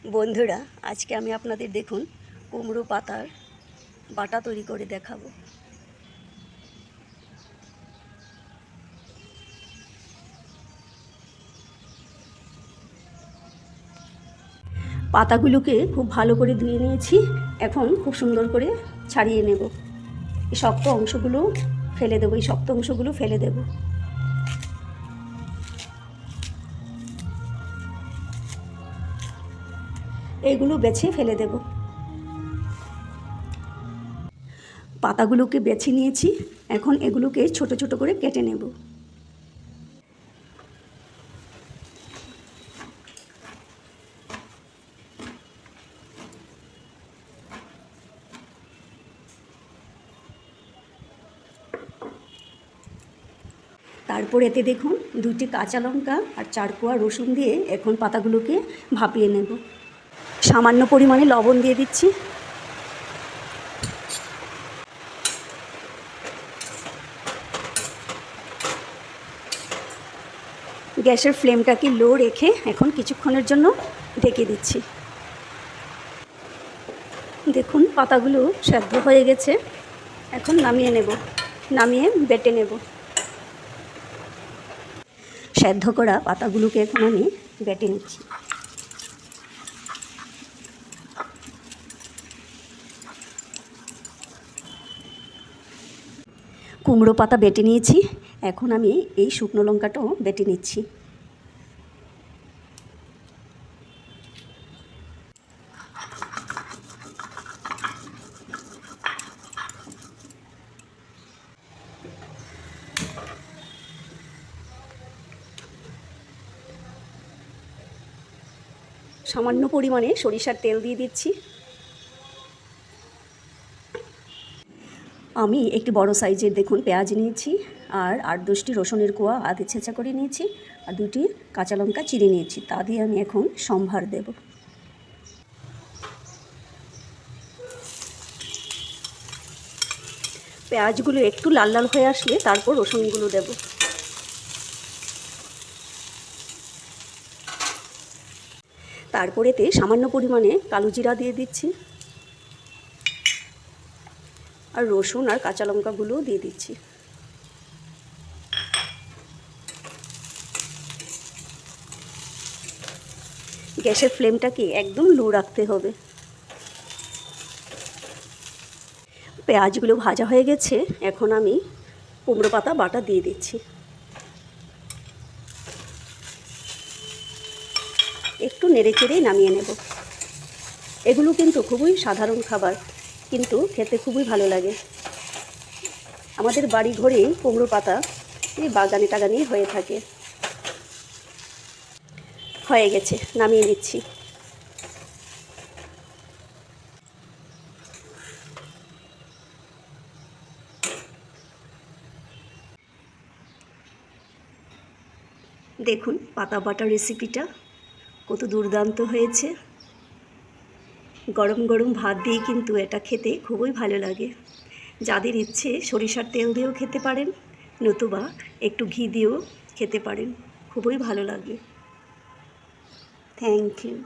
বন্ধুরা, আজকে আমি আপনাদের দেখুন কুমড়ো পাতার বাটা তৈরি করে দেখাবো। পাতাগুলোকে খুব ভালো করে ধুয়ে নিয়েছি। এখন খুব সুন্দর করে ছাড়িয়ে নেব। এই শক্ত অংশগুলো ফেলে দেবো, এইগুলো বেছে ফেলে দেব। পাতাগুলোকে বেছে নিয়েছি, এখন এগুলোকে ছোট ছোট করে কেটে নেব। তারপর এতে দেখুন 2টি কাঁচা লঙ্কা আর 4 কোয়া রসুন দিয়ে এখন পাতাগুলোকে ভাপিয়ে নেব। সামান্য পরিমাণে লবণ দিয়ে দিচ্ছি। গ্যাসের ফ্লেমটাকে লো রেখে এখন কিছুক্ষণের জন্য ঢেকে দিচ্ছি। দেখুন পাতাগুলো সেদ্ধ হয়ে গেছে। এখন নামিয়ে বেটে নেব। সেদ্ধ করা পাতাগুলোকে এখন আমি বেটে নিচ্ছি। কুমড়ো পাতা বেটে নিয়েছি, এখন আমি এই শুকনো লঙ্কাটাও বেটে নিচ্ছি। সামান্য পরিমাণে সরিষার তেল দিয়ে দিচ্ছি। আমি একটি বড় সাইজের দেখুন পেঁয়াজ নিয়েছি, আর 8-10টি রসুনের কোয়া আধে ছেঁচা করে নিয়েছি, আর 2টি কাঁচা লঙ্কা চিড়ে নিয়েছি। তা দিয়ে আমি এখন সম্ভার দেব। পেঁয়াজগুলো একটু লাল লাল হয়ে আসলে তারপর রসুনগুলো দেব। তারপরেতে সামান্য পরিমাণে কালো জিরা দিয়ে দিচ্ছি, আর রসুন আর কাঁচা লঙ্কাগুলোও দিয়ে দিচ্ছি। গ্যাসের ফ্লেমটাকে একদম লো রাখতে হবে। পেঁয়াজগুলো ভাজা হয়ে গেছে, এখন আমি কুমড়ো পাতা বাটা দিয়ে দিচ্ছি। একটু নেড়েচেড়েই নামিয়ে নেব। এগুলো কিন্তু খুবই সাধারণ খাবার, কিন্তু খেতে খুবই ভালো লাগে। আমাদের বাড়ি ঘরেই কুমড়ো পাতা এই বাগানে টাগানেই হয়ে থাকে। হয়ে গেছে, নামিয়ে নিচ্ছি। দেখুন পাতা বাটা রেসিপিটা কত দুর্দান্ত হয়েছে। গরম গরম ভাত দিয়ে কিন্তু এটা খেতে খুবই ভালো লাগে। যাদের ইচ্ছে সরিষার তেল দিয়েও খেতে পারেন, নতুবা একটু ঘি দিয়েও খেতে পারেন, খুবই ভালো লাগে। Thank you.